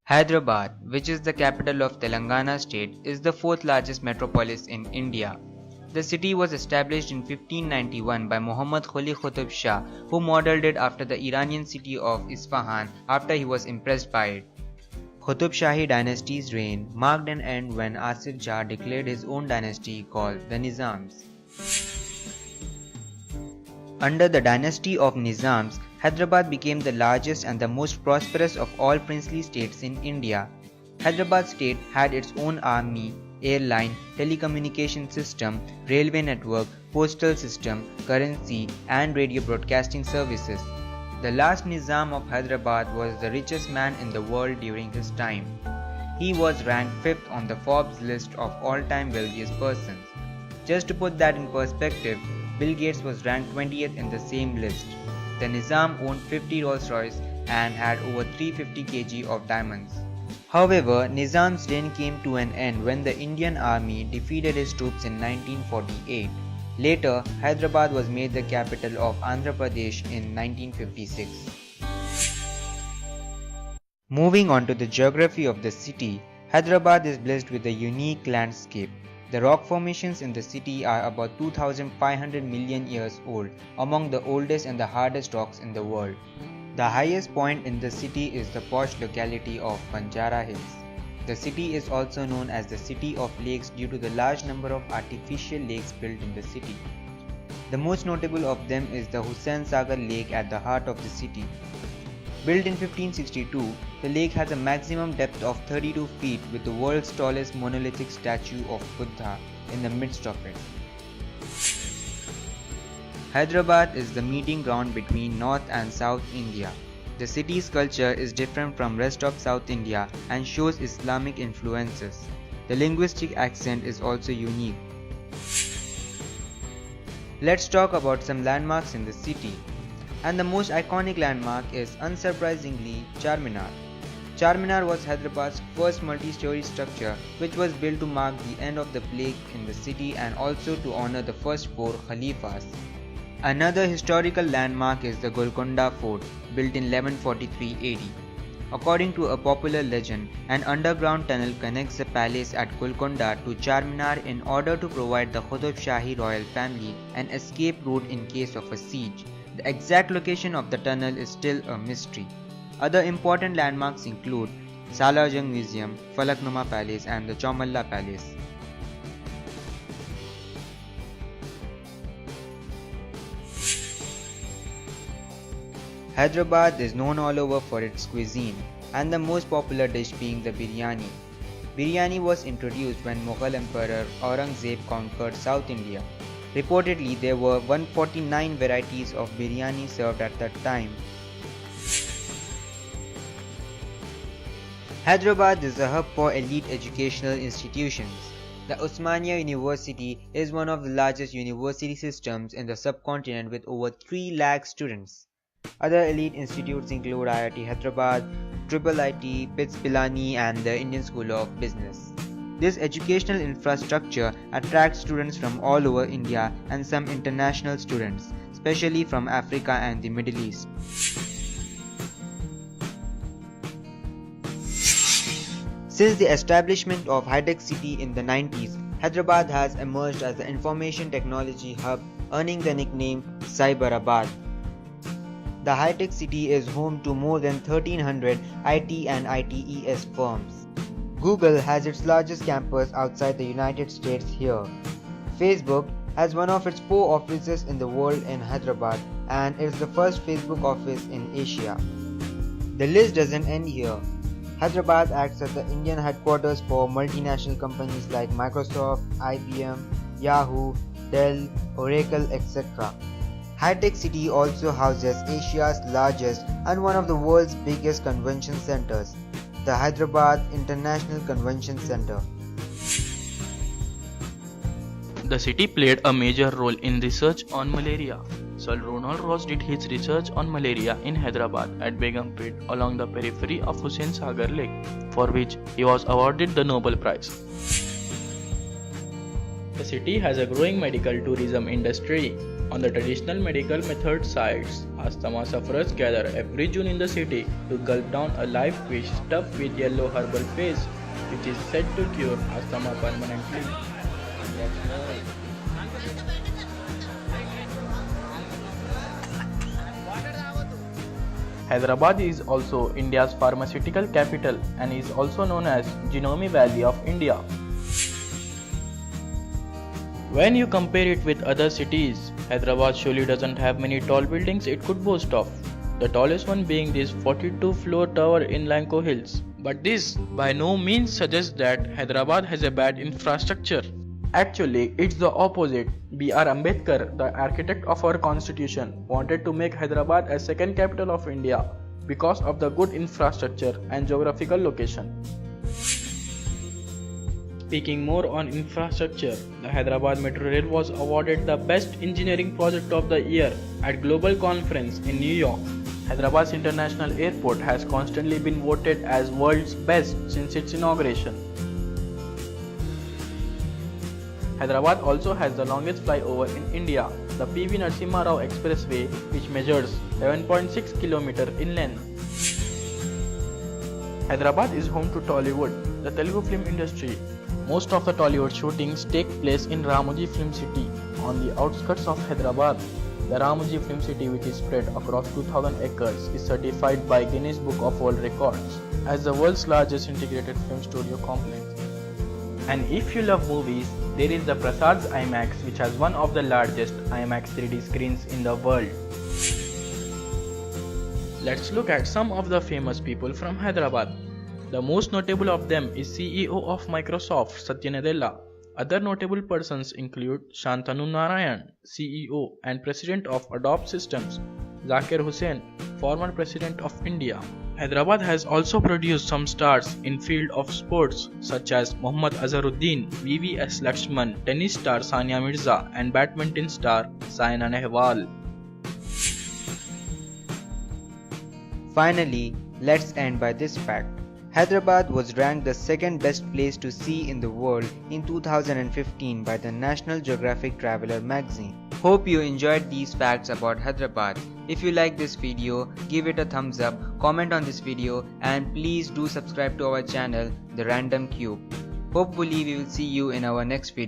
Hyderabad, which is the capital of Telangana state, is the fourth largest metropolis in India. The city was established in 1591 by Muhammad Quli Qutb Shah, who modelled it after the Iranian city of Isfahan after he was impressed by it. Qutb Shahi dynasty's reign marked an end when Asif Jah declared his own dynasty called the Nizams. Under the dynasty of Nizams, Hyderabad became the largest and the most prosperous of all princely states in India. Hyderabad state had its own army, airline, telecommunication system, railway network, postal system, currency, and radio broadcasting services. The last Nizam of Hyderabad was the richest man in the world during his time. He was ranked 5th on the Forbes list of all-time wealthiest persons. Just to put that in perspective, Bill Gates was ranked 20th in the same list. The Nizam owned 50 Rolls-Royce and had over 350 kg of diamonds. However, Nizam's reign came to an end when the Indian army defeated his troops in 1948. Later, Hyderabad was made the capital of Andhra Pradesh in 1956. Moving on to the geography of the city, Hyderabad is blessed with a unique landscape. The rock formations in the city are about 2,500 million years old, among the oldest and the hardest rocks in the world. The highest point in the city is the posh locality of Banjara Hills. The city is also known as the City of Lakes due to the large number of artificial lakes built in the city. The most notable of them is the Hussain Sagar Lake at the heart of the city. Built in 1562, the lake has a maximum depth of 32 feet with the world's tallest monolithic statue of Buddha in the midst of it. Hyderabad is the meeting ground between North and South India. The city's culture is different from rest of South India and shows Islamic influences. The linguistic accent is also unique. Let's talk about some landmarks in the city. And the most iconic landmark is, unsurprisingly, Charminar. Charminar was Hyderabad's first multi-story structure, which was built to mark the end of the plague in the city and also to honor the first 4 Khalifas. Another historical landmark is the Golconda Fort, built in 1143 AD. According to a popular legend, an underground tunnel connects the palace at Golconda to Charminar in order to provide the Qutb Shahi royal family an escape route in case of a siege. The exact location of the tunnel is still a mystery. Other important landmarks include Salar Jung Museum, Falaknuma Palace and the Chaumalla Palace. Hyderabad is known all over for its cuisine, and the most popular dish being the biryani. Biryani was introduced when Mughal Emperor Aurangzeb conquered South India. Reportedly, there were 149 varieties of biryani served at that time. Hyderabad is a hub for elite educational institutions. The Osmania University is one of the largest university systems in the subcontinent with over 3 lakh students. Other elite institutes include IIT Hyderabad, IIIT, BITS Pilani and the Indian School of Business. This educational infrastructure attracts students from all over India and some international students, especially from Africa and the Middle East. Since the establishment of high-tech city in the 90s, Hyderabad has emerged as the information technology hub, earning the nickname Cyberabad. The high-tech city is home to more than 1,300 IT and ITES firms. Google has its largest campus outside the United States here. Facebook has one of its 4 offices in the world in Hyderabad and is the first Facebook office in Asia. The list doesn't end here. Hyderabad acts as the Indian headquarters for multinational companies like Microsoft, IBM, Yahoo, Dell, Oracle, etc. High-Tech City also houses Asia's largest and one of the world's biggest convention centers, the Hyderabad International Convention Center. The city played a major role in research on malaria. Sir Ronald Ross did his research on malaria in Hyderabad at Begumpet along the periphery of Hussain Sagar Lake, for which he was awarded the Nobel Prize. The city has a growing medical tourism industry. On the traditional medical method sites, asthma sufferers gather every June in the city to gulp down a live fish stuffed with yellow herbal paste, which is said to cure asthma permanently. Hyderabad is also India's pharmaceutical capital and is also known as Genome Valley of India. When you compare it with other cities, Hyderabad surely doesn't have many tall buildings it could boast of, the tallest one being this 42-floor tower in Lanco Hills. But this by no means suggests that Hyderabad has a bad infrastructure. Actually, it's the opposite. B.R. Ambedkar, the architect of our constitution, wanted to make Hyderabad a second capital of India because of the good infrastructure and geographical location. Speaking more on infrastructure, the Hyderabad Metro Rail was awarded the Best Engineering Project of the Year at Global Conference in New York. Hyderabad's International Airport has constantly been voted as world's best since its inauguration. Hyderabad also has the longest flyover in India, the P.V. Narasimha Rao Expressway, which measures 11.6 km in length. Hyderabad is home to Tollywood, the Telugu film industry. Most of the Tollywood shootings take place in Ramoji Film City, on the outskirts of Hyderabad. The Ramoji Film City, which is spread across 2,000 acres, is certified by Guinness Book of World Records as the world's largest integrated film studio complex. And if you love movies, there is the Prasad's IMAX, which has one of the largest IMAX 3D screens in the world. Let's look at some of the famous people from Hyderabad. The most notable of them is CEO of Microsoft, Satya Nadella. Other notable persons include Shantanu Narayan, CEO and President of Adobe Systems, Zakir Hussain, former President of India. Hyderabad has also produced some stars in field of sports such as Mohammad Azharuddin, VVS Lakshman, tennis star Sania Mirza and badminton star Saina Nehwal. Finally, let's end by this fact. Hyderabad was ranked the second best place to see in the world in 2015 by the National Geographic Traveler magazine. Hope you enjoyed these facts about Hyderabad. If you like this video, give it a thumbs up, comment on this video and please do subscribe to our channel, The Random Cube. Hopefully we will see you in our next video.